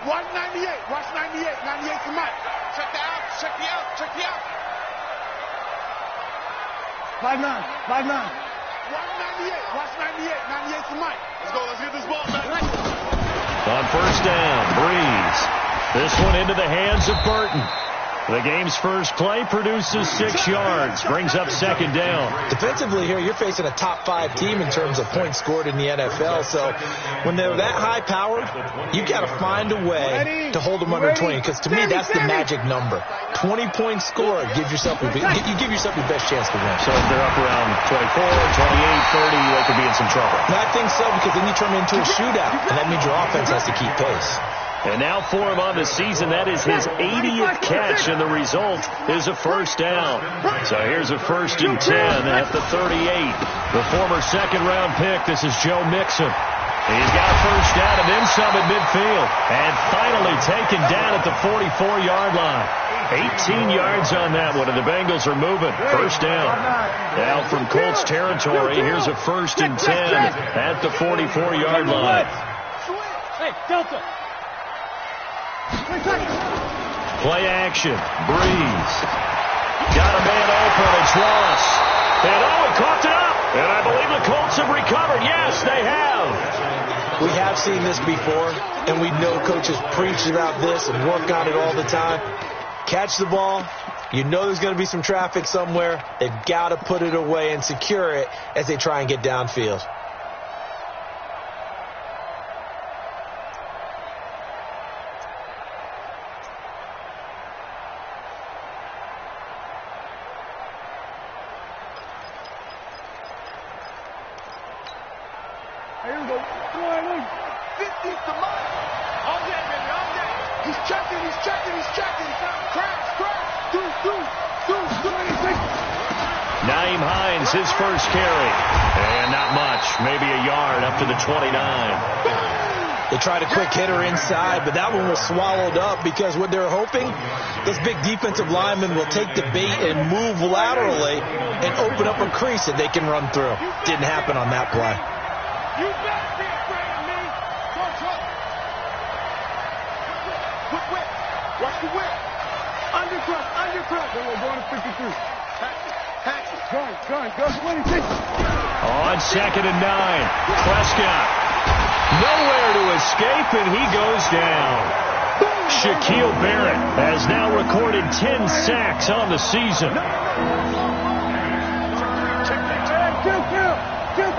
Watch 98. Watch 98. 98 to Mike. Check the out. Check the out. Check the out. 5-9. 5-9. Watch 98. Watch 98. 98 to Mike. Let's go. Let's get this ball back. On first down, Breeze. This one into the hands of Burton. The game's first play produces 6 yards, brings up second down. Defensively here, you're facing a top 5 team in terms of points scored in the NFL. So when they're that high-powered, you've got to find a way to hold them under 20. Because to me, that's the magic number. 20 points scored gives yourself you give yourself your best chance to win. So if they're up around 24, 28, 30, they could be in some trouble. And I think so, because then you turn it into a shootout, and that means your offense has to keep pace. And now for him on the season, that is his 80th catch, and the result is a first down. So here's a 1st and 10 at the 38. The former second-round pick, this is Joe Mixon. He's got a first down and then some at midfield. And finally taken down at the 44-yard line. 18 yards on that one, and the Bengals are moving. First down. Now from Colts territory, here's a 1st and 10 at the 44-yard line. Hey, Delta. Play action. Breeze. Got a man open. It's Ross. And he caught it up. And I believe the Colts have recovered. Yes, they have. We have seen this before, and we know coaches preach about this and work on it all the time. Catch the ball. You know there's going to be some traffic somewhere. They've got to put it away and secure it as they try and get downfield. Here we go. 50 to Mike. All day, baby. All day. He's checking. He's checking. He's checking. Crash. Naeem Hines, his first carry. And not much. Maybe a yard up to the 29. They tried a quick hitter inside, but that one was swallowed up because what they're hoping, this big defensive lineman will take the bait and move laterally and open up a crease that they can run through. Didn't happen on that play. You better be afraid of me. Quick whip. Watch the whip. Undercut. Then we're going to 53. Gun. 26. On 2nd and 9. Prescott. Nowhere to escape, and he goes down. Shaquille Barrett has now recorded 10 sacks on the season.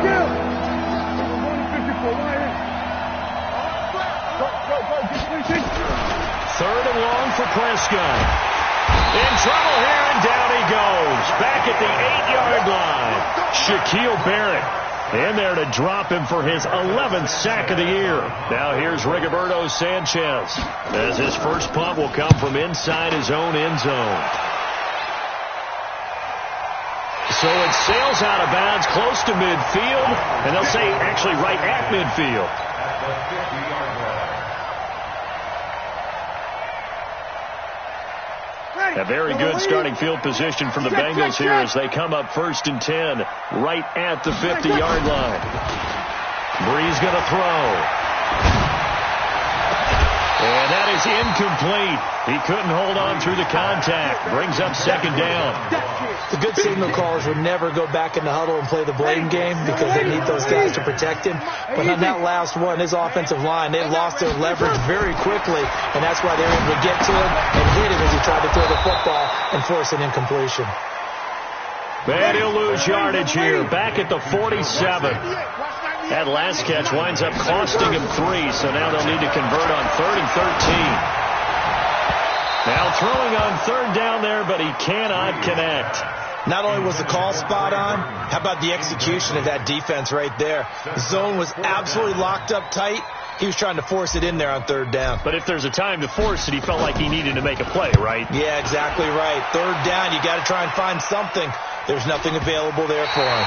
Kill. Third and long for Prescott. In trouble here, and down he goes. Back at the 8-yard line. Shaquille Barrett in there to drop him for his 11th sack of the year. Now here's Rigoberto Sanchez, as his first punt will come from inside his own end zone. So it sails out of bounds close to midfield, and they'll say actually right at midfield. A very good starting field position from the Bengals here as they come up 1st and 10 right at the 50-yard line. Breeze going to throw. And that is incomplete. He couldn't hold on through the contact. Brings up 2nd down. The good signal callers would never go back in the huddle and play the blame game because they need those guys to protect him. But on that last one, his offensive line, they lost their leverage very quickly, and that's why they were able to get to him and hit him as he tried to throw the football and force an incompletion. And he'll lose yardage here, back at the 47. That last catch winds up costing him 3, so now they'll need to convert on 3rd and 13. Now throwing on 3rd down there, but he cannot connect. Not only was the call spot on, how about the execution of that defense right there? The zone was absolutely locked up tight. He was trying to force it in there on 3rd down. But if there's a time to force it, he felt like he needed to make a play, right? Yeah, exactly right. 3rd down, you got to try and find something. There's nothing available there for him.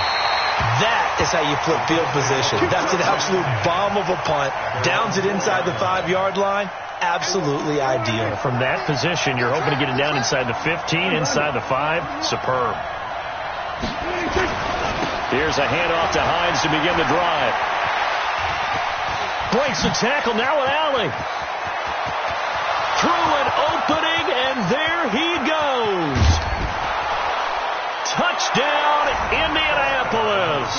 That is how you flip field position. That's an absolute bomb of a punt. Downs it inside the 5-yard line. Absolutely ideal. From that position, you're hoping to get it down inside the 15, inside the 5. Superb. Here's a handoff to Hines to begin the drive. Breaks the tackle now with Alley. and there he goes. Touchdown, Indianapolis.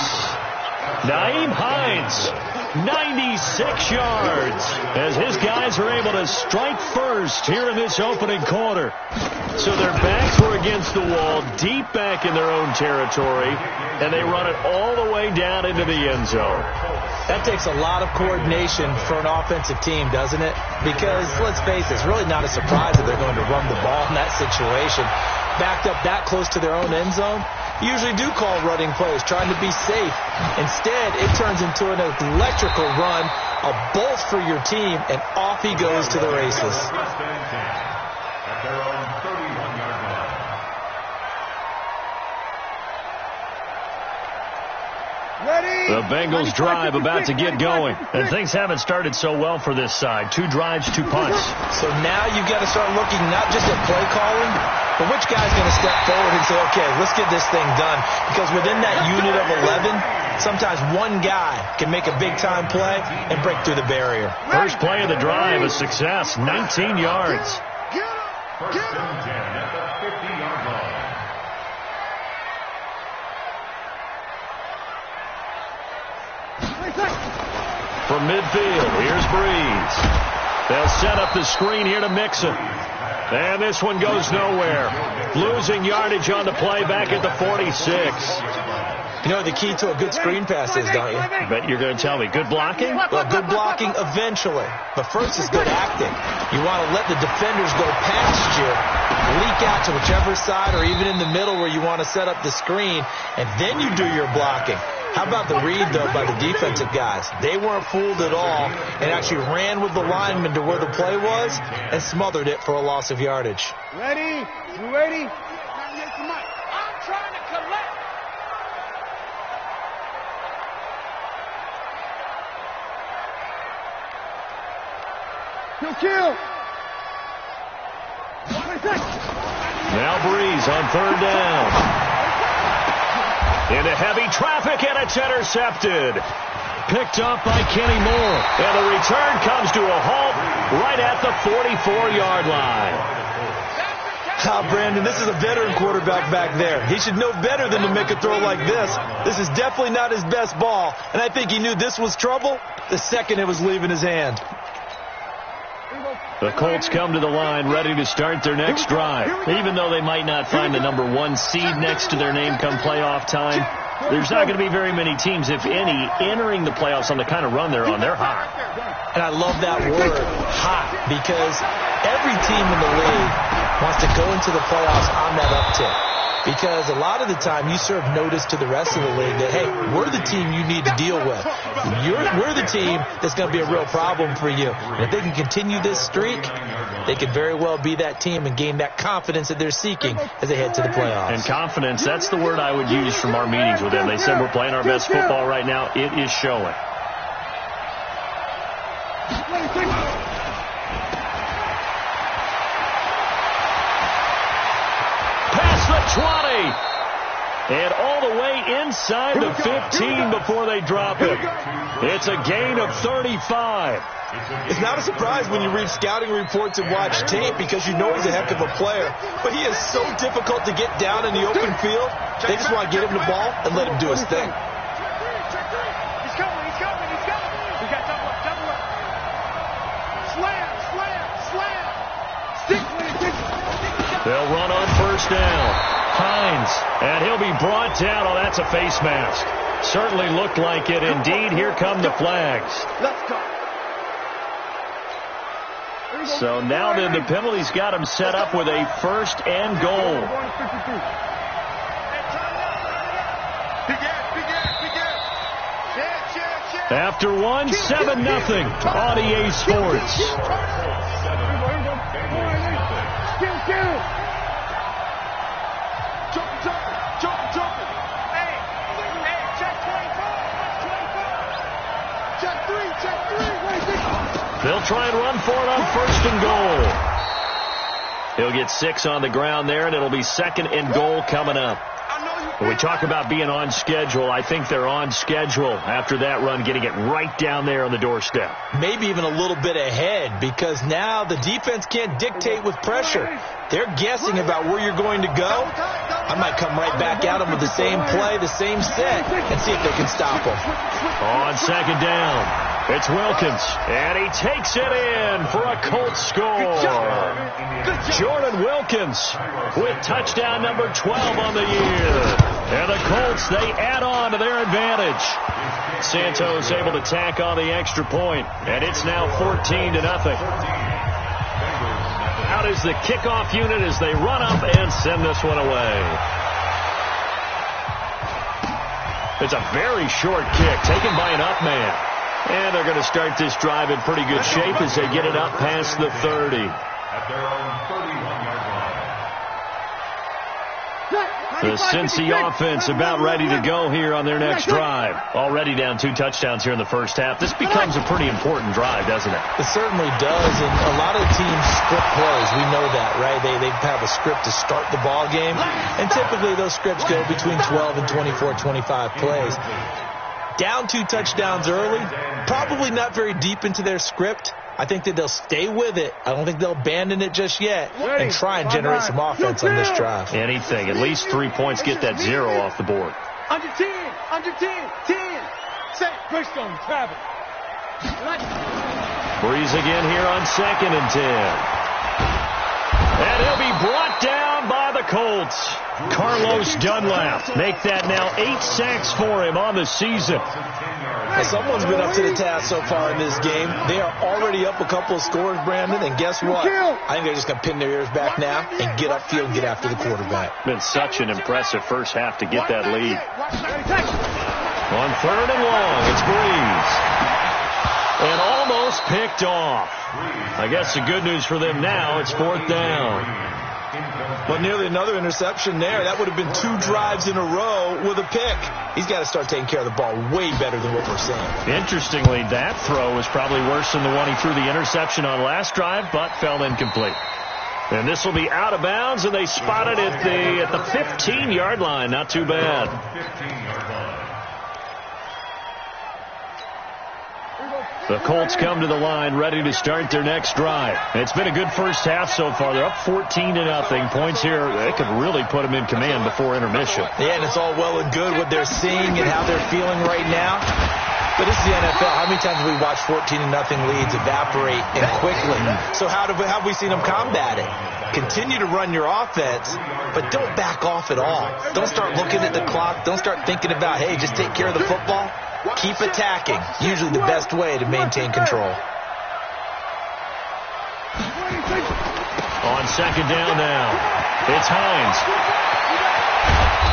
Nyheim Hines, 96 yards, as his guys are able to strike first here in this opening quarter. So their backs were against the wall, deep back in their own territory, and they run it all the way down into the end zone. That takes a lot of coordination for an offensive team, doesn't it? Because, let's face it, it's really not a surprise that they're going to run the ball in that situation. Backed up that close to their own end zone, you usually do call running plays, trying to be safe. Instead, it turns into an electrical run, a bolt for your team, and off he goes to the races. The Bengals drive about to get going, and things haven't started so well for this side. 2 drives, 2 punts. So now you've got to start looking not just at play calling, but which guy's going to step forward and say, okay, let's get this thing done. Because within that unit of 11, sometimes one guy can make a big-time play and break through the barrier. First play of the drive, a success, 19 yards. First and 10 at the 50-yard line. From midfield, here's Breeze. They'll set up the screen here to Mixon. And this one goes nowhere. Losing yardage on the play back at the 46. You know what the key to a good screen pass is, don't you? Bet you're going to tell me. Good blocking? Well, good blocking eventually. But first is good acting. You want to let the defenders go past you, leak out to whichever side or even in the middle where you want to set up the screen, and then you do your blocking. How about the read, though, by the defensive guys? They weren't fooled at all and actually ran with the lineman to where the play was and smothered it for a loss of yardage. Ready? You ready? I'm trying to collect. Kill. Now Breeze on 3rd down. Into heavy traffic, and it's intercepted. Picked up by Kenny Moore. And the return comes to a halt right at the 44-yard line. Brandon, this is a veteran quarterback back there. He should know better than to make a throw like this. This is definitely not his best ball, and I think he knew this was trouble the second it was leaving his hand. The Colts come to the line ready to start their next drive. Even though they might not find the number 1 seed next to their name come playoff time, there's not going to be very many teams, if any, entering the playoffs on the kind of run they're on. They're hot. And I love that word, hot, because every team in the league wants to go into the playoffs on that uptick. Because a lot of the time you serve notice to the rest of the league that, hey, we're the team you need to deal with. We're the team that's going to be a real problem for you. And if they can continue this streak, they could very well be that team and gain that confidence that they're seeking as they head to the playoffs. And confidence, that's the word I would use from our meetings with them. They said we're playing our best football right now. It is showing. Past the 20. And all the way inside the 15 before they drop it. It's a gain of 35. It's not a surprise when you read scouting reports and watch tape because you know he's a heck of a player. But he is so difficult to get down in the open field. They just want to get him the ball and let him do his thing. He's coming. We got double up. Slam. Stick. They'll run on 1st down. Hines, and he'll be brought down. Oh, that's a face mask. Certainly looked like it. Indeed, here come the flags. Let's go. So now then the penalty's got him set up with a 1st and goal. After 1, 7-0 on EA Sports. Jumping. Hey, check 24. Check 3. They'll try and run for it on 1st and goal. He'll get 6 on the ground there, and it'll be 2nd and goal coming up. I know When we talk about being on schedule, I think they're on schedule after that run, getting it right down there on the doorstep. Maybe even a little bit ahead, because now the defense can't dictate with pressure. They're guessing about where you're going to go. I might come right back at them with the same play, the same set, and see if they can stop them. On second down, it's Wilkins, and he takes it in for a Colts score. Jordan Wilkins with touchdown number 12 on the year. And the Colts, they add on to their advantage. Santos able to tack on the extra point, and it's now 14-0. Out is the kickoff unit as they run up and send this one away. It's a very short kick taken by an up man. And they're going to start this drive in pretty good shape as they get it up past the 30. At their own 31-yard line. The Cincy offense about ready to go here on their next drive. Already down 2 touchdowns here in the first half. This becomes a pretty important drive, doesn't it? It certainly does, and a lot of teams script plays. We know that, right? They have a script to start the ball game, and typically those scripts go between 12 and 24, 25 plays. Down 2 touchdowns early, probably not very deep into their script. I think that they'll stay with it. I don't think they'll abandon it just yet and try and generate some offense on this drive. Anything. At least 3 points, get that 0 off the board. Under 10, 10. Set, Bridgestone, Travis. Breeze again here on 2nd and 10. And he'll be brought down by the Colts. Carlos Dunlap. Make that now 8 sacks for him on the season. Now, someone's been up to the task so far in this game. They are already up a couple of scores, Brandon, and guess what? I think they're just going to pin their ears back now and get upfield and get after the quarterback. Been such an impressive first half to get that lead. On 3rd and long, it's Breeze. And almost picked off. I guess the good news for them now, it's 4th down. But nearly another interception there. That would have been 2 drives in a row with a pick. He's got to start taking care of the ball way better than what we're seeing. Interestingly, that throw was probably worse than the one he threw the interception on last drive, but fell incomplete. And this will be out of bounds, and they spot it at the 15-yard line. Not too bad. The Colts come to the line ready to start their next drive. It's been a good first half so far. They're up 14-0. Points here, they could really put them in command before intermission. Yeah, and it's all well and good what they're seeing and how they're feeling right now. But this is the NFL. How many times have we watched 14-0 leads evaporate and quickly? So how have we seen them combat it? Continue to run your offense, but don't back off at all. Don't start looking at the clock. Don't start thinking about, hey, just take care of the football. Keep attacking. Usually the best way to maintain control. On 2nd down now, it's Hines.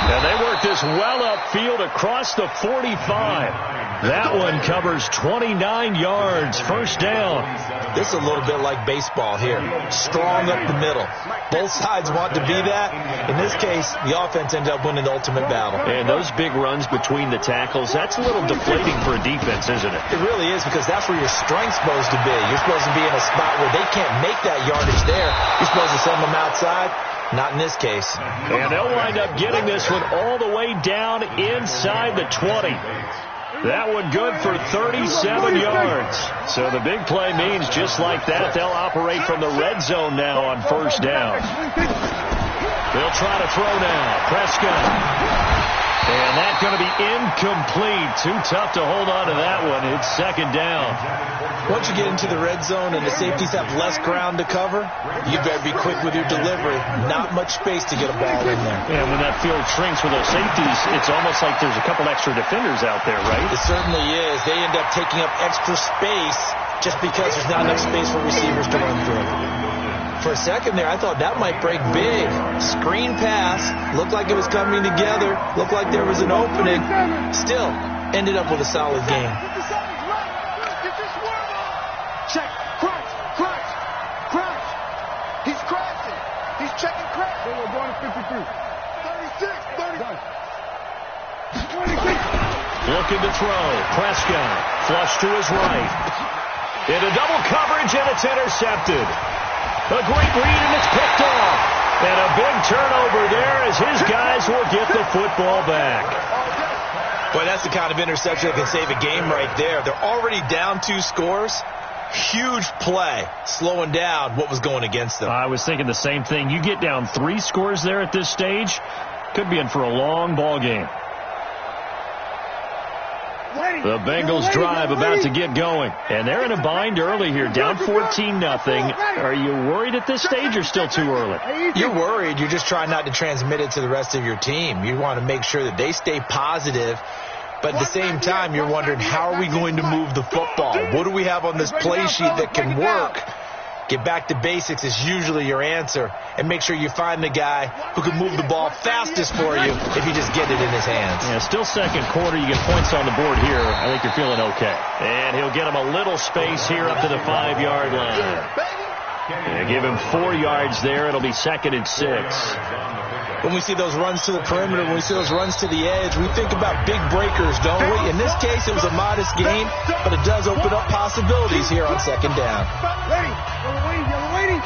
And they work this well upfield across the 45. That one covers 29 yards. First down. This is a little bit like baseball here. Strong up the middle. Both sides want to be that. In this case, the offense ended up winning the ultimate battle. And those big runs between the tackles, that's a little deflating for a defense, isn't it? It really is, because that's where your strength's supposed to be. You're supposed to be in a spot where they can't make that yardage there. You're supposed to send them outside. Not in this case. And they'll wind up getting this one all the way down inside the 20. That one good for 37 yards. So the big play means just like that, they'll operate from the red zone now on first down. They'll try to throw now. Prescott. And that's going to be incomplete. Too tough to hold on to that one. It's 2nd down. Once you get into the red zone and the safeties have less ground to cover, you better be quick with your delivery. Not much space to get a ball in there. And when that field shrinks with those safeties, it's almost like there's a couple extra defenders out there, right? It certainly is. They end up taking up extra space just because there's not enough space for receivers to run through. For a second there, I thought that might break big. Screen pass. Looked like it was coming together. Looked like there was an opening. Still, ended up with a solid game. Check. Crunch. He's crashing. He's checking crash. They were going to 53. 36. Looking to throw. Prescott. Flush to his right. Into double coverage, and it's intercepted. A great read, and it's picked off. And a big turnover there as his guys will get the football back. Boy, that's the kind of interception that can save a game right there. They're already down 2 scores. Huge play, slowing down what was going against them. I was thinking the same thing. You get down 3 scores there at this stage, could be in for a long ball game. The Bengals drive about to get going. And they're in a bind early here, down 14-0. Are you worried at this stage or still too early? You're worried. You're just trying not to transmit it to the rest of your team. You want to make sure that they stay positive. But at the same time, you're wondering, how are we going to move the football? What do we have on this play sheet that can work? Get back to basics is usually your answer. And make sure you find the guy who can move the ball fastest for you if you just get it in his hands. Yeah, still second quarter. You get points on the board here. I think you're feeling okay. And he'll get him a little space here up to the 5-yard line. Yeah, give him 4 yards there. It'll be 2nd and 6. When we see those runs to the perimeter, when we see those runs to the edge, we think about big breakers, don't we? In this case, it was a modest gain, but it does open up possibilities here on 2nd down. Ready? Yellow waiting.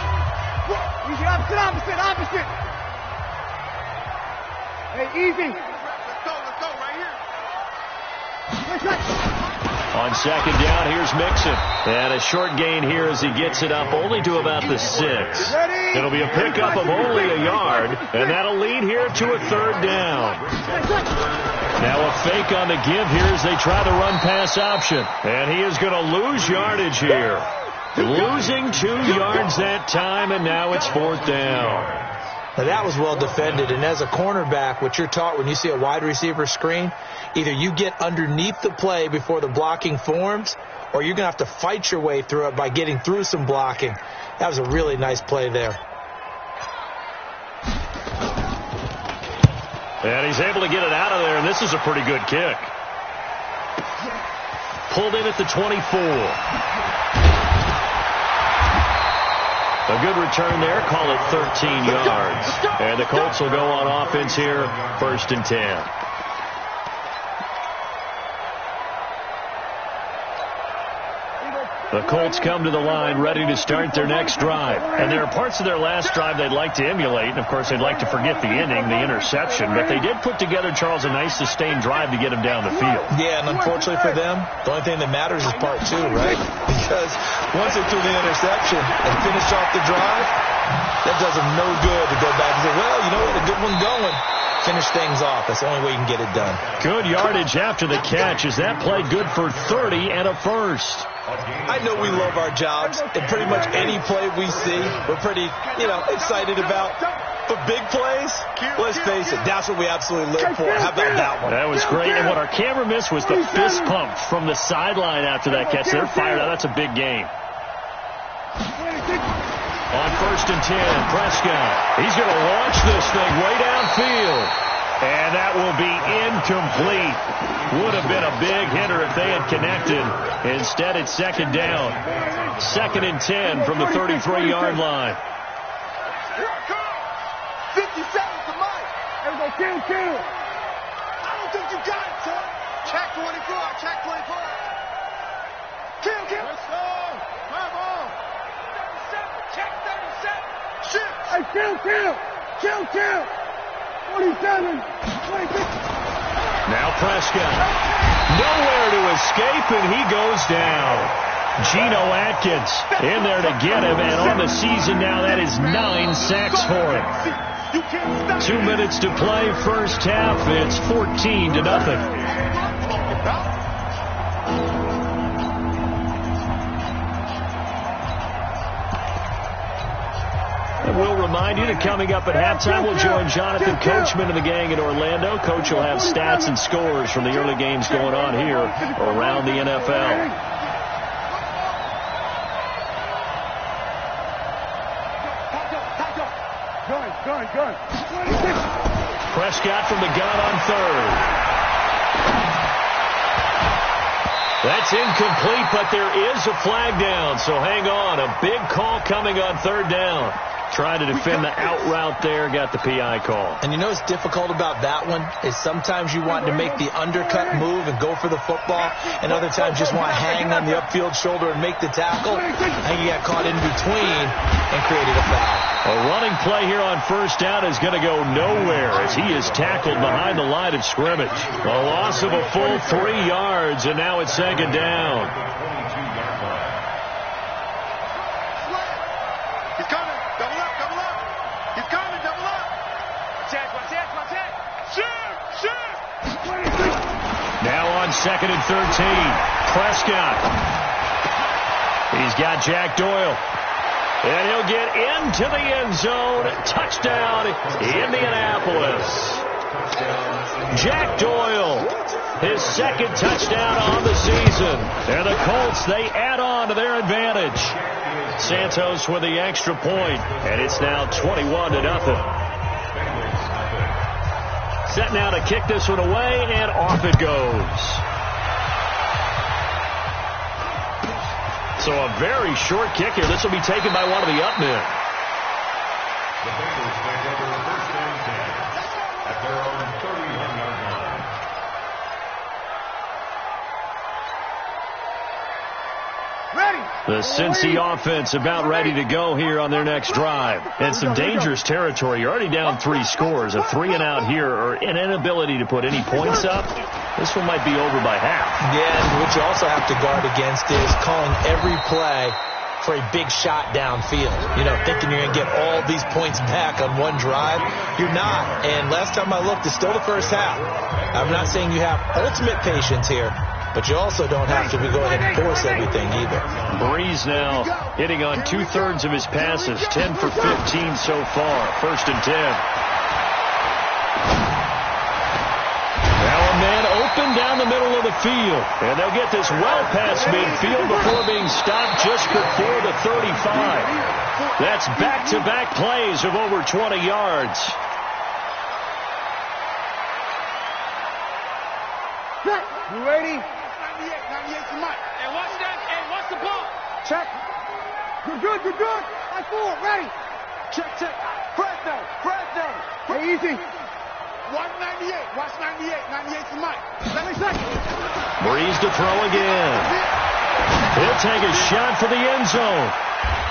Easy, opposite. Hey, easy. Let's go right here. On 2nd down, here's Mixon. And a short gain here as he gets it up only to about the 6. It'll be a pickup of only a yard, and that'll lead here to a 3rd down. Now a fake on the give here as they try the run-pass option. And he is going to lose yardage here. Losing 2 yards that time, and now it's 4th down. Now that was well defended, and as a cornerback, what you're taught when you see a wide receiver screen, either you get underneath the play before the blocking forms, or you're going to have to fight your way through it by getting through some blocking. That was a really nice play there. And he's able to get it out of there, and this is a pretty good kick. Pulled in at the 24. A good return there. Call it 13 yards. And the Colts will go on offense here, 1st and 10. The Colts come to the line ready to start their next drive. And there are parts of their last drive they'd like to emulate. And, of course, they'd like to forget the inning, the interception. But they did put together, Charles, a nice sustained drive to get him down the field. Yeah, and unfortunately for them, the only thing that matters is part 2, right? Because once they threw the interception and finished off the drive, that does them no good to go back and say, well, you know what, a good one going. Finish things off. That's the only way you can get it done. Good yardage after the catch as that play good for 30 and a 1st. I know we love our jobs, and pretty much any play we see, we're pretty, excited about. But big plays, let's face it, that's what we absolutely live for. How about that one? That was great, and what our camera missed was the fist pump from the sideline after that catch. They're fired out. That's a big game. On 1st and 10, Prescott. He's going to launch this thing way downfield. And that will be incomplete. Would have been a big hitter if they had connected. Instead, it's 2nd down. 2nd and 10 from the 33-yard line. Here I come. 50 seconds to Mike. Everybody kill. I don't think you got it, son. Check 24. Check 24. Kill. Let's go. Come on. 37. Check 37. Shit. Hey, kill. 27, 26. Now Prescott. Nowhere to escape, and he goes down. Geno Atkins in there to get him, and on the season now, that is 9 sacks for him. 2 minutes to play, 1st half. It's 14-0. We'll remind you that coming up at halftime, we'll join Jonathan Coachman and the gang in Orlando. Coach will have stats and scores from the early games going on here around the NFL. Good. Prescott from the gun on 3rd. That's incomplete, but there is a flag down, so hang on. A big call coming on 3rd down. Trying to defend the out route there, got the PI call. And you know what's difficult about that one is sometimes you want to make the undercut move and go for the football, and other times just want to hang on the upfield shoulder and make the tackle, and you got caught in between and created a foul. A running play here on first down is going to go nowhere as he is tackled behind the line of scrimmage. A loss of a full 3 yards, and now it's second down. He's coming. Double up, double up. He's coming, double up. Watch it. Shoot. Now on 2nd and 13. Prescott. He's got Jack Doyle. And he'll get into the end zone. Touchdown, Indianapolis. Jack Doyle, his second touchdown on the season. And the Colts, they add on to their advantage. Santos with the extra point, and it's now 21-0. Set now to kick this one away, and off it goes. So a very short kick here. This will be taken by one of the up men. The Bengals take over first and 10 at their own 31-yard line. The Cincy offense about ready to go here on their next drive. And some dangerous territory. You're already down 3 scores. A 3-and-out here, or an inability to put any points up. This one might be over by half. Yeah, and what you also have to guard against is calling every play for a big shot downfield. You know, thinking you're going to get all these points back on one drive. You're not. And last time I looked, it's still the first half. I'm not saying you have ultimate patience here, but you also don't have to go ahead and force everything either. Breeze now hitting on 2/3 of his passes, 10 for 15 so far. 1st and 10. Now a man open down the middle of the field. And they'll get this well past midfield before being stopped just before the 35. That's back-to-back plays of over 20 yards. You ready? 98 to Mike. And watch that. And watch the ball. Check. Good. I fool. Ready. Check. Fresno. Hey, easy. Watch 98. Watch 98. 98 to Mike. 7 seconds. Breeze to throw again. He'll take a shot for the end zone.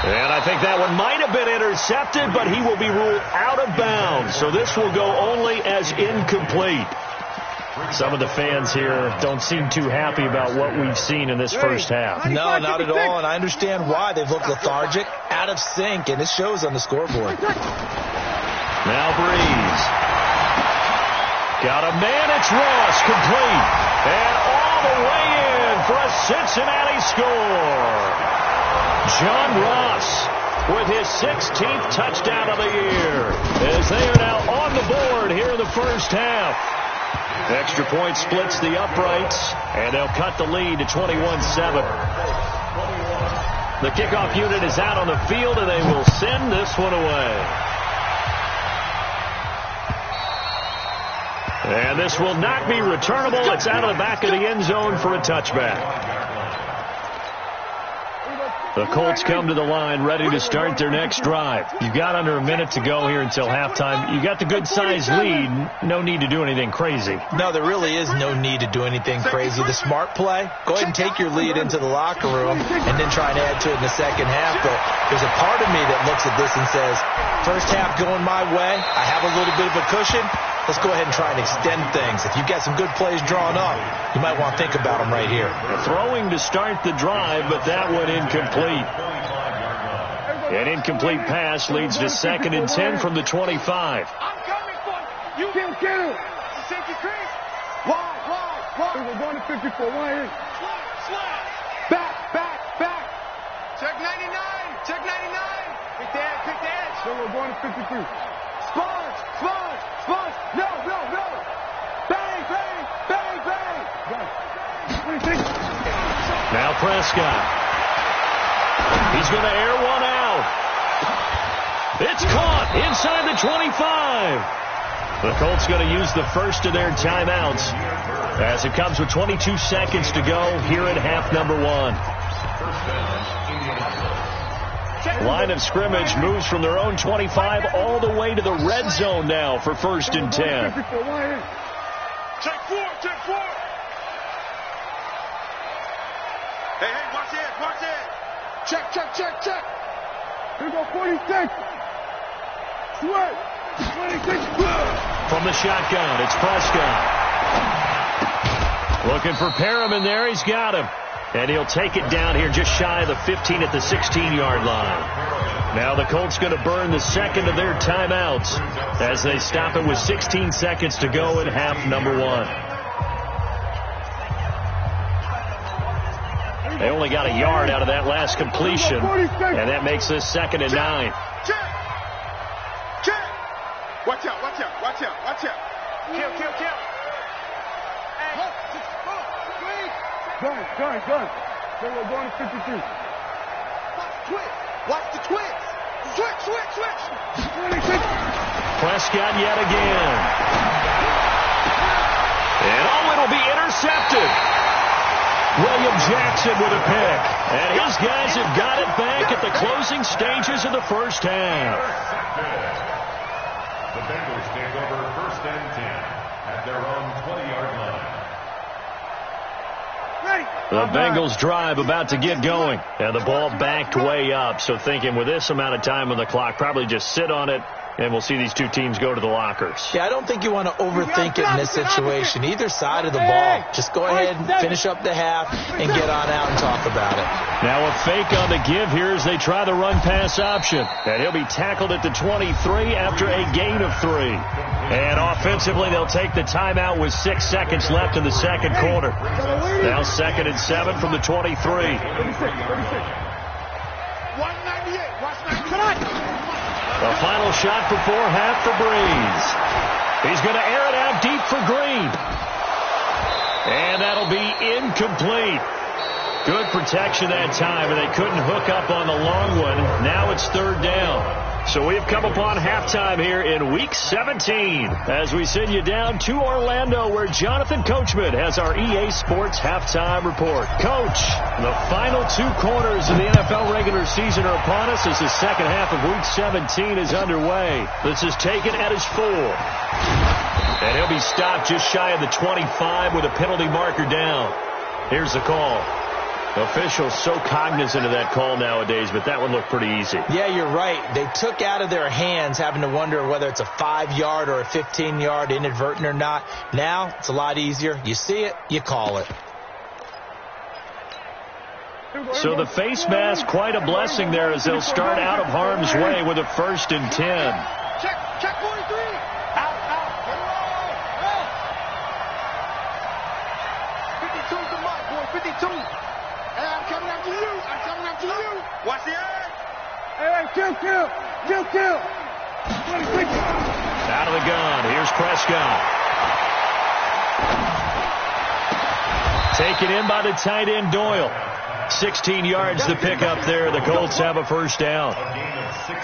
And I think that one might have been intercepted, but he will be ruled out of bounds. So this will go only as incomplete. Some of the fans here don't seem too happy about what we've seen in this first half. No, not at all, and I understand why. They've looked lethargic, out of sync, and it shows on the scoreboard. Now Breeze. Got a man, it's Ross, complete. And all the way in for a Cincinnati score. John Ross with his 16th touchdown of the year, as they are now on the board here in the first half. Extra point splits the uprights, and they'll cut the lead to 21-7. The kickoff unit is out on the field, and they will send this one away. And this will not be returnable. It's out of the back of the end zone for a touchback. The Colts come to the line ready to start their next drive. You've got under a minute to go here until halftime. You got the good-sized lead. No need to do anything crazy. No, there really is no need to do anything crazy. The smart play, go ahead and take your lead into the locker room and then try and add to it in the second half. But there's a part of me that looks at this and says, first half going my way, I have a little bit of a cushion. Let's go ahead and try and extend things. If you've got some good plays drawn up, you might want to think about them right here. Throwing to start the drive, but that one incomplete. An incomplete pass leads to 2nd and 10 from the 25. I'm coming for you. Kill. Safety crease. Wide. We're going to 54. Slide. Back. Check 99. Pick the edge. So we're going to 53. Sponge. No. Bang. Now Prescott. He's going to air one out. It's caught inside the 25. The Colts going to use the first of their timeouts as it comes with 22 seconds to go here at half number 1. Line of scrimmage moves from their own 25 all the way to the red zone now for 1st and 10. Check 4, check 4. Hey, watch it. Check. Here we go, 46. Sweat. 26. From the shotgun, it's Prescott. Looking for Perriman there. He's got him. And he'll take it down here just shy of the 15 at the 16-yard line. Now the Colts going to burn the second of their timeouts as they stop it with 16 seconds to go in half number 1. They only got a yard out of that last completion, and that makes this 2nd and 9. Check. Watch out. Kill. Gun. They were going to 53. Watch the twist. Switch. 26. Prescott yet again. And it'll be intercepted. William Jackson with a pick. And his guys have got it back at the closing stages of the first half. The Bengals take over 1st and 10 at their own 20-yard line. The Bengals drive about to get going. And the ball backed way up. So thinking with this amount of time on the clock, probably just sit on it, and we'll see these two teams go to the lockers. Yeah, I don't think you want to overthink it in this situation. Either side of the ball. Just go ahead and finish up the half and get on out and talk about it. Now a fake on the give here as they try the run-pass option. And he'll be tackled at the 23 after a gain of 3. And offensively, they'll take the timeout with 6 seconds left in the second quarter. Now 2nd and 7 from the 23. 198. Watch 99. The final shot before half for Breeze. He's going to air it out deep for Green. And that'll be incomplete. Good protection that time, and they couldn't hook up on the long one. Now it's 3rd down. So we've come upon halftime here in Week 17 as we send you down to Orlando where Jonathan Coachman has our EA Sports Halftime Report. Coach, the final 2 quarters of the NFL regular season are upon us as the second half of Week 17 is underway. This is taken at his 4. And he'll be stopped just shy of the 25 with a penalty marker down. Here's the call. Officials so cognizant of that call nowadays, but that one looked pretty easy. Yeah, you're right. They took out of their hands having to wonder whether it's a 5-yard or a 15-yard inadvertent or not. Now it's a lot easier. You see it, you call it. So the face mask, quite a blessing there as they'll start out of harm's way with a 1st and 10. Check 43. Out. 52's the mark, boy. 52. Hey, I'm coming after you. Watch the edge. Hey, kill. 26. Out of the gun. Here's Prescott. Taken in by the tight end Doyle. 16 yards to pick up there. The Colts have a 1st down.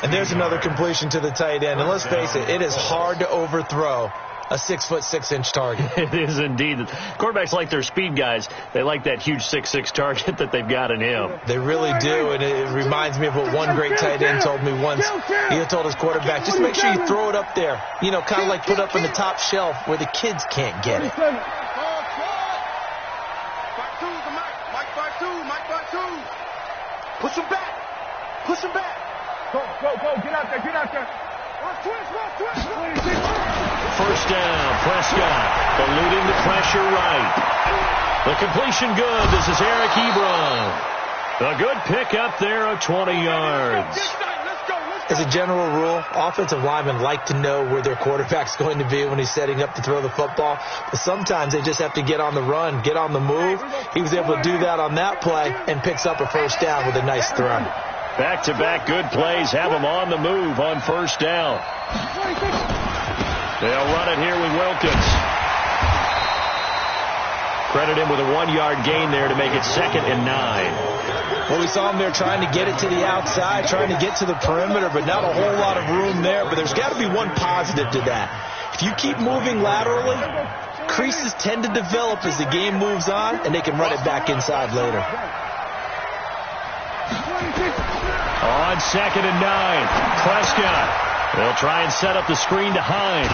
And there's another completion to the tight end. And let's face it is hard to overthrow a 6'6" target. It is indeed. Quarterbacks like their speed guys. They like that huge 6'6" target that they've got in him. They really do, and it reminds me of what one great tight end told me once. He told his quarterback, just make sure you throw it up there. You know, kind of like put up on the top shelf where the kids can't get it. Push him back. Go. Get out there. Watch twist. 1st down, Prescott eluding the pressure right. The completion good. This is Eric Ebron. A good pickup there of 20 yards. As a general rule, offensive linemen like to know where their quarterback's going to be when he's setting up to throw the football. But sometimes they just have to get on the run, get on the move. He was able to do that on that play and picks up a 1st down with a nice throw. Back-to-back good plays have them on the move on 1st down. They'll run it here with Wilkins. Credit him with a 1-yard gain there to make it 2nd and 9. Well, we saw him there trying to get it to the outside, trying to get to the perimeter, but not a whole lot of room there. But there's got to be one positive to that. If you keep moving laterally, creases tend to develop as the game moves on, and they can run it back inside later. On on 2nd and 9. Prescott will try and set up the screen to Hines.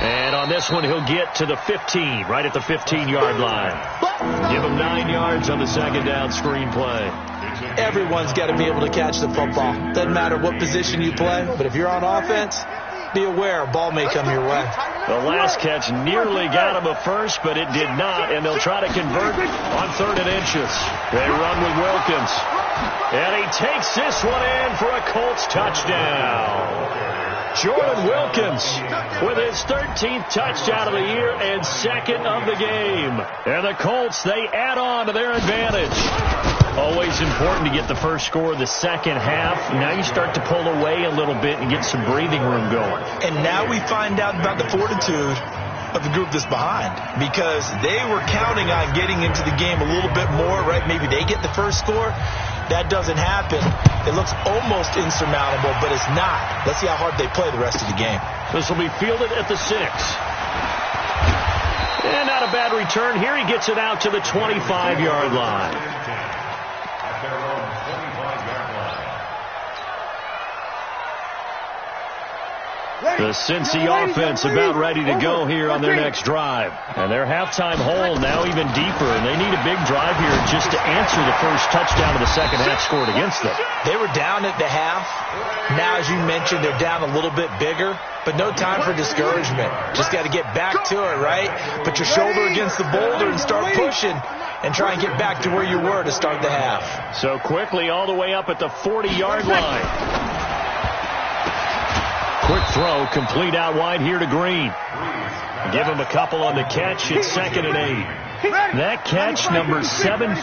And on this one, he'll get to the 15, right at the 15-yard line. Give him 9 yards on the 2nd down screen play. Everyone's got to be able to catch the football. Doesn't matter what position you play, but if you're on offense, be aware a ball may come your way. The last catch nearly got him a first, but it did not, and they'll try to convert on 3rd and inches. They run with Wilkins, and he takes this one in for a Colts touchdown. Jordan Wilkins with his 13th touchdown of the year and 2nd of the game. And the Colts, they add on to their advantage. Always important to get the first score of the second half. Now you start to pull away a little bit and get some breathing room going. And now we find out about the fortitude of the group that's behind, because they were counting on getting into the game a little bit more, right? Maybe they get the first score. That doesn't happen. It looks almost insurmountable, but it's not. Let's see how hard they play the rest of the game. This will be fielded at the 6. And not a bad return. Here he gets it out to the 25-yard line. At their own 25-yard line. The Cincy offense about ready to go here on their next drive. And their halftime hole now even deeper, and they need a big drive here just to answer the first touchdown of the second half scored against them. They were down at the half. Now, as you mentioned, they're down a little bit bigger, but no time for discouragement. Just got to get back to it, right? Put your shoulder against the boulder and start pushing and try and get back to where you were to start the half. So quickly all the way up at the 40-yard line. Quick throw, complete out wide here to Green. Give him a couple on the catch. It's 2nd and 8. That catch, number 750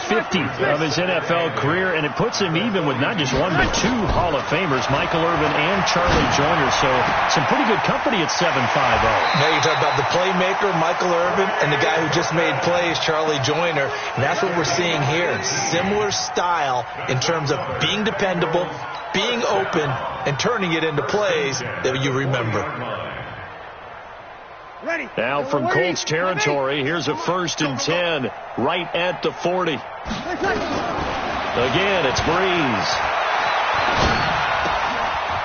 of his NFL career, and it puts him even with not just one but 2 Hall of Famers, Michael Irvin and Charlie Joyner. So some pretty good company at 7'5". Now you talk about the playmaker, Michael Irvin, and the guy who just made plays, Charlie Joyner. And that's what we're seeing here. Similar style in terms of being dependable, being open, and turning it into plays that you remember. Now from Colts territory, here's a 1st and 10 right at the 40. Again, it's Breeze.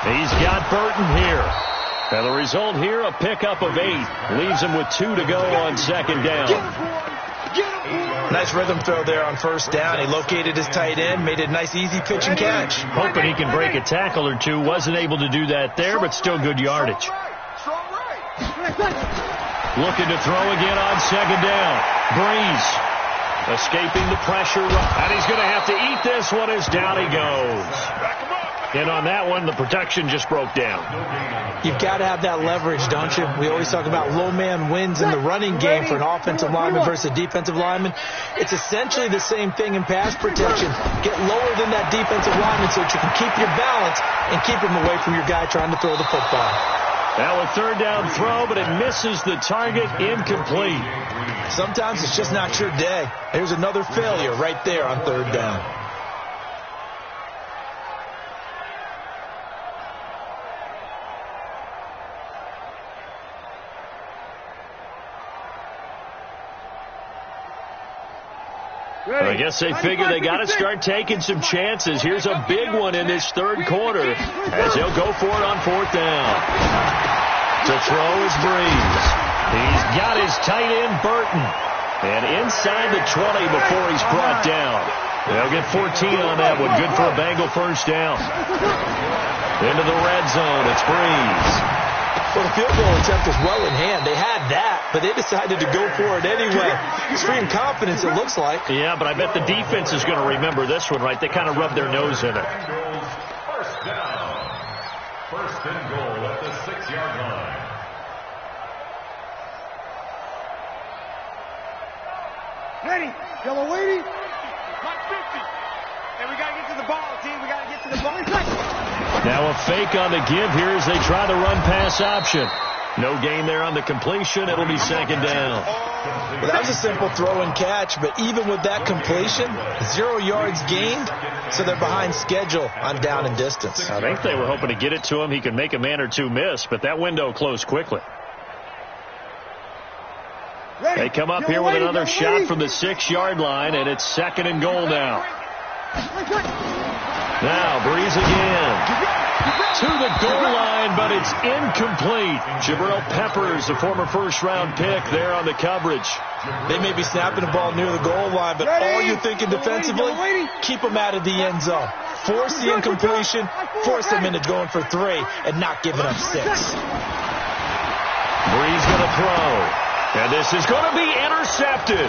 He's got Burton here. And the result here, a pickup of 8. Leaves him with 2 to go on 2nd down. Nice rhythm throw there on 1st down. He located his tight end, made a nice easy pitch and catch. Hoping he can break a tackle or two. Wasn't able to do that there, but still good yardage. Looking to throw again on 2nd down. Breeze escaping the pressure. And he's going to have to eat this one as down he goes. And on that one, the protection just broke down. You've got to have that leverage, don't you? We always talk about low man wins in the running game for an offensive lineman versus a defensive lineman. It's essentially the same thing in pass protection. Get lower than that defensive lineman so that you can keep your balance and keep him away from your guy trying to throw the football. Now a 3rd down throw, but it misses the target, incomplete. Sometimes it's just not your day. There's another failure right there on 3rd down. I guess they figure they got to start taking some chances. Here's a big one in this 3rd quarter as they'll go for it on 4th down. To throw is Breeze. He's got his tight end, Burton. And inside the 20 before he's brought down. They'll get 14 on that one. Good for a Bengal 1st down. Into the red zone. It's Breeze. Well, the field goal attempt was well in hand. They had that, but they decided to go for it anyway. Extreme confidence, it looks like. Yeah, but I bet the defense is going to remember this one, right? They kind of rubbed their nose in it. 1st down. 1st and goal at the 6-yard line. Ready. Yellow waiting. Mike 50. And we got to get to the ball, team. We got to get to the ball. Now a fake on the give here as they try the run-pass option. No gain there on the completion. It'll be 2nd down. Well, that was a simple throw and catch, but even with that completion, 0 yards gained, so they're behind schedule on down and distance. I think they were hoping to get it to him. He could make a man or two miss, but that window closed quickly. They come up here with another shot from the 6-yard line, and it's 2nd and goal now. Now, Breeze again. To the goal line, but it's incomplete. Jabril Peppers, the former first-round pick, there on the coverage. They may be snapping the ball near the goal line, but all you're thinking defensively, keep them out of the end zone. Force the incompletion, force them into going for 3, and not giving up 6. Breeze going to throw. And this is going to be intercepted.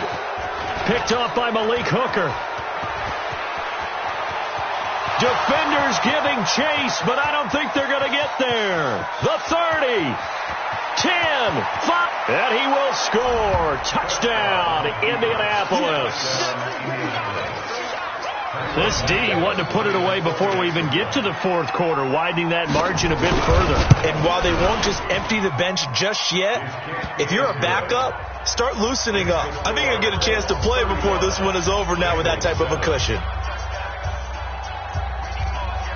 Picked off by Malik Hooker. Defenders giving chase, but I don't think they're going to get there. The 30, 10, 5, and he will score. Touchdown, Indianapolis. This D wanted to put it away before we even get to the fourth quarter, widening that margin a bit further. And while they won't just empty the bench just yet, if you're a backup, start loosening up. I think you'll get a chance to play before this one is over now with that type of a cushion.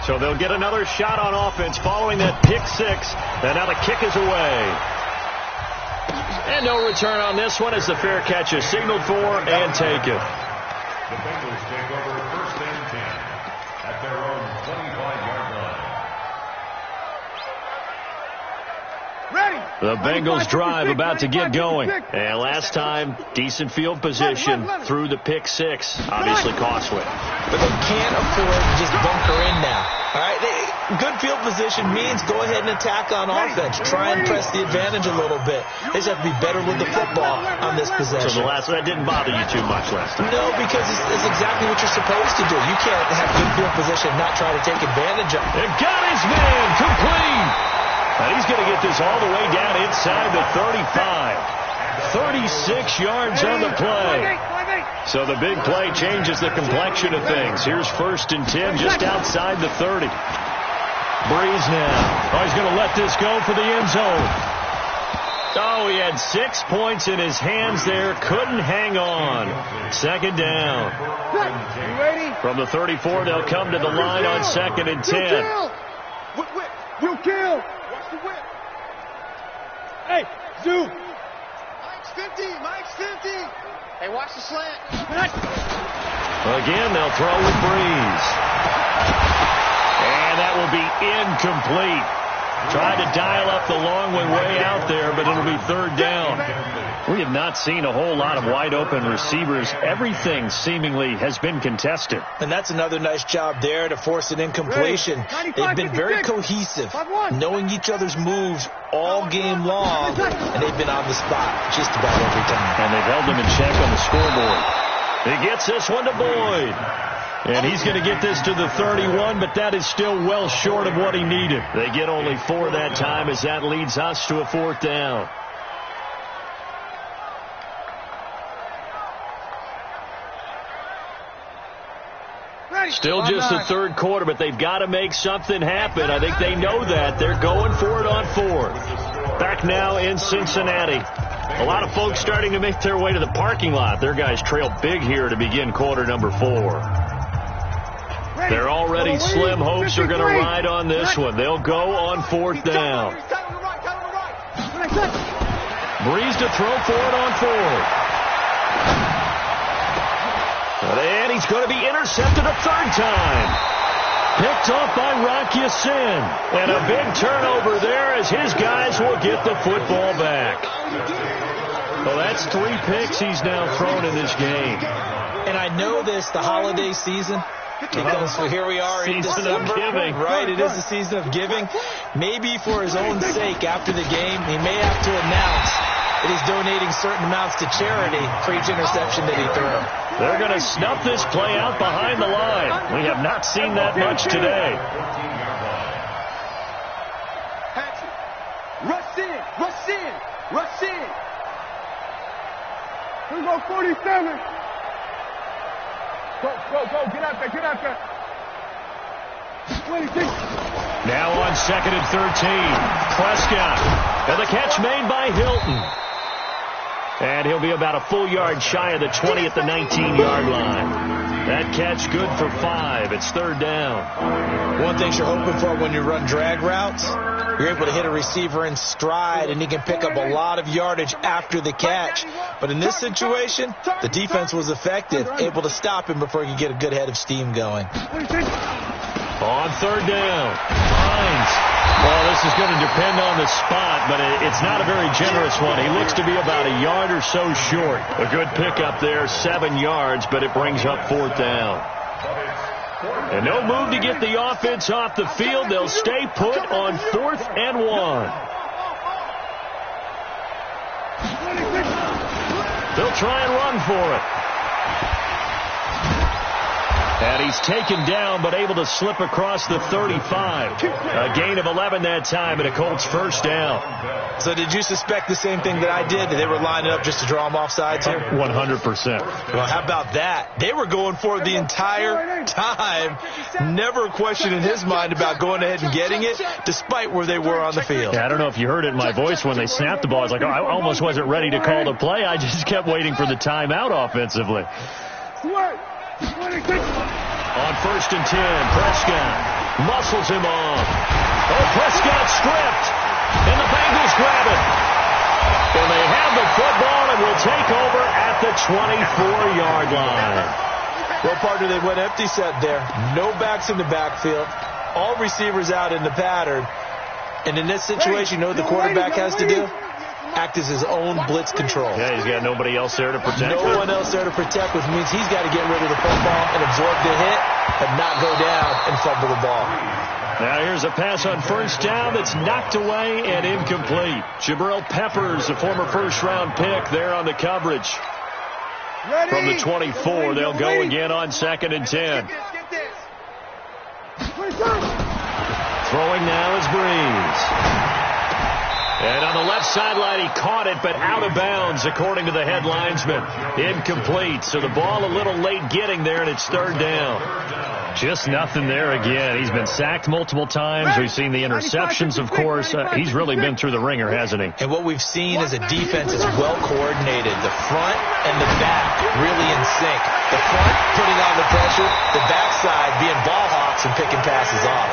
So they'll get another shot on offense following that pick 6. And now the kick is away. And no return on this one as the fair catch is signaled for and taken. The Bengals take over 1st and 10 at their own 25-yard line. Ready. The Bengals drive about to get going. And last time, decent field position through the pick 6. Obviously costly. But they can't afford to just bunker in now. All right, good field position means go ahead and attack on offense. Try and press the advantage a little bit. They just have to be better with the football on this possession. So that didn't bother you too much last time? No, because it's exactly what you're supposed to do. You can't have good field position and not try to take advantage of it. And got his man complete. And he's going to get this all the way down inside the 35. 36 yards on the play. So the big play changes the complexion of things. Here's 1st and 10 just outside the 30. Breeze now. Oh, he's going to let this go for the end zone. Oh, he had 6 points in his hands there. Couldn't hang on. 2nd down. From the 34, they'll come to the line on 2nd and 10. You kill. Watch the whip. Hey, Zoo. Mike's 50. Mike's 50. Hey, watch the slant. Again, they'll throw with Breeze. And that will be incomplete. Tried to dial up the long way out there, but it'll be 3rd down. We have not seen a whole lot of wide-open receivers. Everything seemingly has been contested. And that's another nice job there to force an incompletion. They've been very cohesive, knowing each other's moves all game long, and they've been on the spot just about every time. And they've held them in check on the scoreboard. He gets this one to Boyd. And he's going to get this to the 31, but that is still well short of what he needed. They get only 4 that time as that leads us to a 4th down. Still just the 3rd quarter, but they've got to make something happen. I think they know that. They're going for it on 4th. Back now in Cincinnati. A lot of folks starting to make their way to the parking lot. Their guys trail big here to begin quarter number 4. They're already slim hopes are going to ride on this one. They'll go on 4th down. Breeze to throw for it on 4th. And he's going to be intercepted a 3rd time. Picked off by Rocky Sin. And a big turnover there as his guys will get the football back. Well, that's 3 picks he's now thrown in this game. And I know this, the holiday season, because here we are in December, right? It is the season of giving. Maybe for his own sake, after the game, he may have to announce that he's donating certain amounts to charity for each interception that he threw. They're going to snuff this play out behind the line. We have not seen that much today. Rush in, rush in, rush in. Here we go, 47. Go, get out there, get out there. 26. Now on 2nd and 13. Prescott. And the catch made by Hilton. And he'll be about a full yard shy of the 20 at the 19-yard line. That catch good for 5. It's 3rd down. One thing you're hoping for when you run drag routes, you're able to hit a receiver in stride, and he can pick up a lot of yardage after the catch. But in this situation, the defense was effective, able to stop him before he could get a good head of steam going. On third down, Hines. Well, this is going to depend on the spot, but it's not a very generous one. He looks to be about a yard or so short. A good pickup there, 7 yards, but it brings up fourth down. And no move to get the offense off the field. They'll stay put on 4th and 1. They'll try and run for it. And he's taken down, but able to slip across the 35. A gain of 11 that time, and a Colts first down. So did you suspect the same thing that I did? That they were lining up just to draw them off sides here? 100%. Well, how about that? They were going for it the entire time. Never a question in his mind about going ahead and getting it, despite where they were on the field. Yeah, I don't know if you heard it in my voice when they snapped the ball. I was like, oh, I almost wasn't ready to call the play. I just kept waiting for the timeout offensively. On 1st and 10, Prescott muscles him off. Oh, Prescott stripped, and the Bengals grab it. And they have the football and will take over at the 24-yard line. Well, partner, they went empty set there. No backs in the backfield. All receivers out in the pattern. And in this situation, you know what the quarterback has to do? Act as his own blitz control. Yeah, he's got nobody else there to protect. No one else there to protect, which means he's got to get rid of the football and absorb the hit, but not go down and fumble the ball. Now here's a pass on first down that's knocked away and incomplete. Jabril Peppers, a former first-round pick, there on the coverage. From the 24, they'll go again on 2nd and 10. Throwing now is Breeze. And on the left sideline, he caught it, but out of bounds, according to the head linesman. Incomplete, so the ball a little late getting there, and it's 3rd down. Just nothing there again. He's been sacked multiple times. We've seen the interceptions, of course. He's really been through the ringer, hasn't he? And what we've seen is a defense is well coordinated. The front and the back really in sync. The front putting on the pressure, the backside being ball hawks and picking passes off.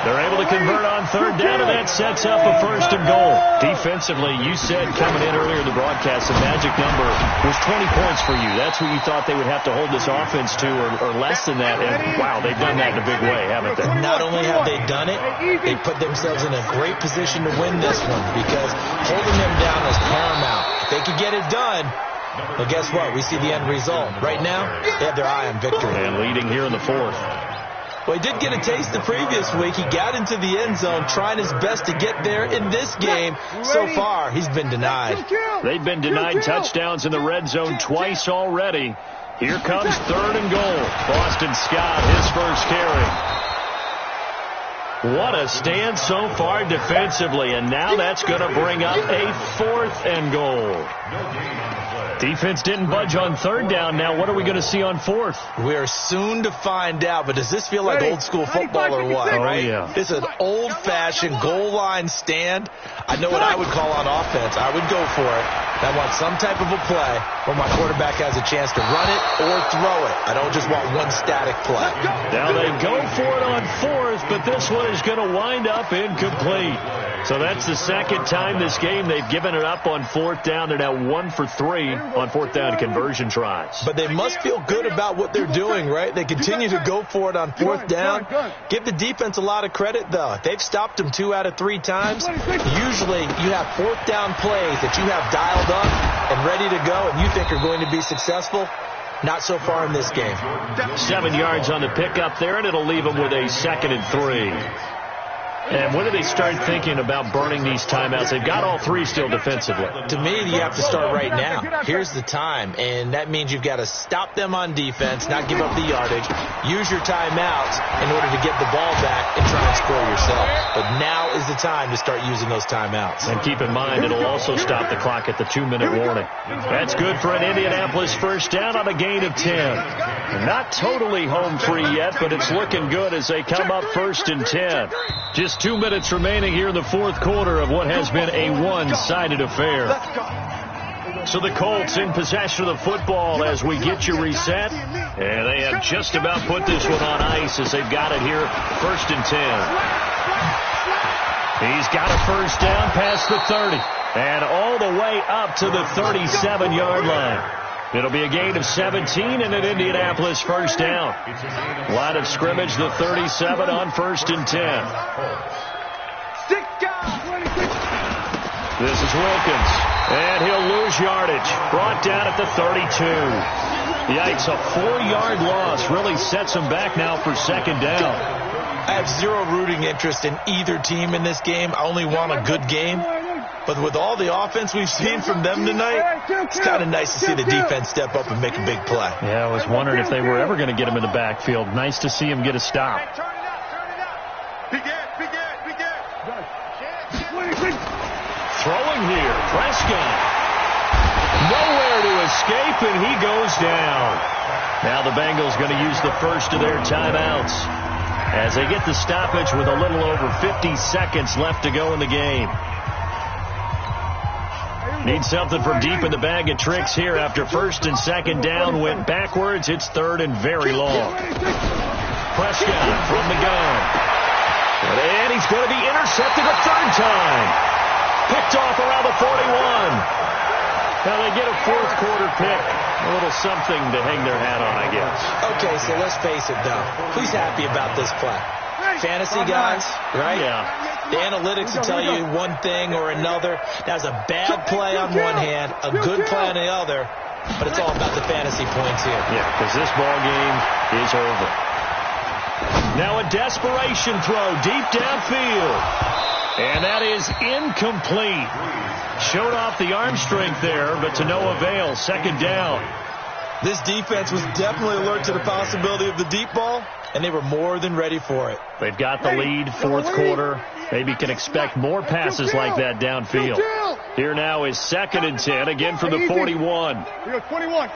They're able to convert on 3rd down, and that sets up a 1st and goal. Defensively, you said coming in earlier in the broadcast, the magic number was 20 points for you. That's what you thought they would have to hold this offense to, or less than that. And, wow, they've done that in a big way, haven't they? Not only have they done it, they put themselves in a great position to win this one, because holding them down is paramount. If they could get it done, well, guess what? We see the end result. Right now, they have their eye on victory. And leading here in the 4th. Well, he did get a taste the previous week. He got into the end zone, trying his best to get there in this game. So far, he's been denied. They've been denied touchdowns in the red zone twice already. Here comes 3rd and goal. Boston Scott, his first carry. What a stand so far defensively, and now that's going to bring up a 4th and goal. Defense didn't budge on 3rd down. Now what are we going to see on 4th? We are soon to find out, but does this feel like old school football or what? Oh, right? Yeah. It's an old-fashioned goal line stand. I know what I would call on offense. I would go for it. I want some type of a play where my quarterback has a chance to run it or throw it. I don't just want one static play. Now they go for it on 4th, but this one is going to wind up incomplete. So that's the 2nd time this game they've given it up on 4th down. They're now 1 for 3 on 4th down conversion tries. But they must feel good about what they're doing, right? They continue to go for it on 4th down. Give the defense a lot of credit, though. They've stopped them 2 out of 3 times. Usually you have 4th down plays that you have dialed up and ready to go and you think are going to be successful. Not so far in this game. 7 yards on the pickup there, and it'll leave them with a 2nd and 3. And when do they start thinking about burning these timeouts? They've got all 3 still defensively. To me, you have to start right now. Here's the time, and that means you've got to stop them on defense, not give up the yardage, use your timeouts in order to get the ball back and try and score yourself. But now is the time to start using those timeouts. And keep in mind, it'll also stop the clock at the 2-minute warning. That's good for an Indianapolis first down on a gain of 10. Not totally home free yet, but it's looking good as they come up 1st and 10. Just 2 minutes remaining here in the 4th quarter of what has been a one-sided affair. So the Colts in possession of the football as we get you reset. And they have just about put this one on ice as they've got it here 1st and 10. He's got a first down past the 30 and all the way up to the 37-yard line. It'll be a gain of 17 and an Indianapolis first down. Line of scrimmage, the 37 on 1st and 10. This is Wilkins, and he'll lose yardage. Brought down at the 32. Yikes, a 4-yard loss really sets him back now for 2nd down. I have zero rooting interest in either team in this game. I only want a good game. But with all the offense we've seen from them tonight, it's kind of nice to see the defense step up and make a big play. Yeah, I was wondering if they were ever going to get him in the backfield. Nice to see him get a stop. Throwing here, Prescott. Nowhere to escape, and he goes down. Now the Bengals going to use the first of their timeouts as they get the stoppage with a little over 50 seconds left to go in the game. Need something from deep in the bag of tricks here after 1st and 2nd down went backwards. It's 3rd and very long. Prescott from the gun. And he's going to be intercepted a 3rd time. Picked off around the 41. Now they get a 4th quarter pick. A little something to hang their hat on, I guess. Okay, so let's face it, though. Who's happy about this play? Fantasy guys, right? Yeah. The analytics will tell you one thing or another. That's a bad play on one hand, a good play on the other, but it's all about the fantasy points here. Yeah, because this ball game is over. Now a desperation throw deep downfield. And that is incomplete. Showed off the arm strength there, but to no avail. 2nd down. This defense was definitely alert to the possibility of the deep ball, and they were more than ready for it. They've got the lead, 4th quarter. Maybe can expect more passes like that downfield. Here now is 2nd and 10, again from the 41. Here goes 21.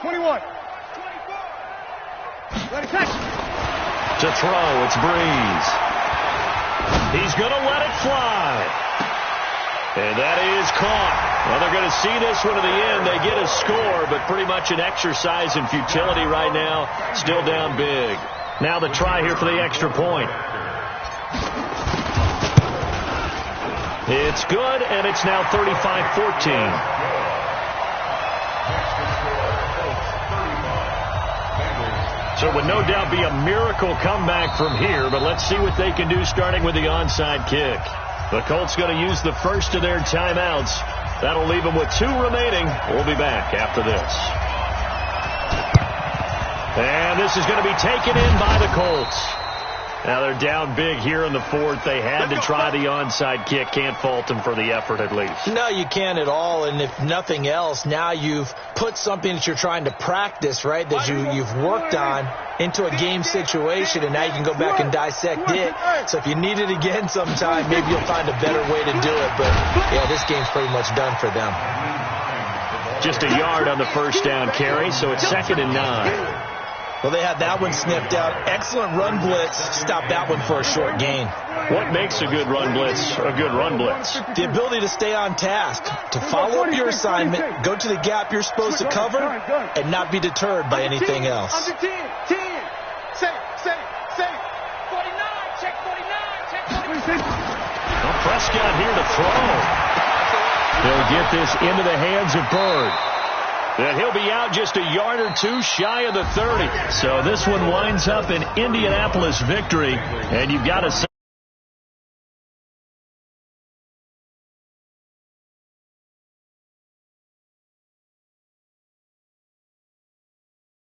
To throw, it's Breeze. He's going to let it fly. And that is caught. Well, they're going to see this one to the end. They get a score, but pretty much an exercise in futility right now. Still down big. Now the try here for the extra point. It's good, and it's now 35-14. So it would no doubt be a miracle comeback from here, but let's see what they can do starting with the onside kick. The Colts going to use the first of their timeouts. That'll leave them with 2 remaining. We'll be back after this. And this is going to be taken in by the Colts. Now they're down big here in the 4th. They had to try the onside kick. Can't fault them for the effort at least. No, you can't at all. And if nothing else, now you've put something that you're trying to practice, right, that you've worked on into a game situation, and now you can go back and dissect it. So if you need it again sometime, maybe you'll find a better way to do it. But, yeah, this game's pretty much done for them. Just a yard on the 1st down carry, so it's 2nd and 9. Well, they had that one sniffed out. Excellent run blitz. Stop that one for a short gain. What makes a good run blitz a good run blitz? The ability to stay on task, to follow up your assignment, go to the gap you're supposed to cover, and not be deterred by anything else. Under 10. Safe. 49. Check 49. Well, Prescott here to throw. They'll get this into the hands of Bird. And he'll be out just a yard or 2 shy of the 30. So this one winds up an Indianapolis victory. And you've got to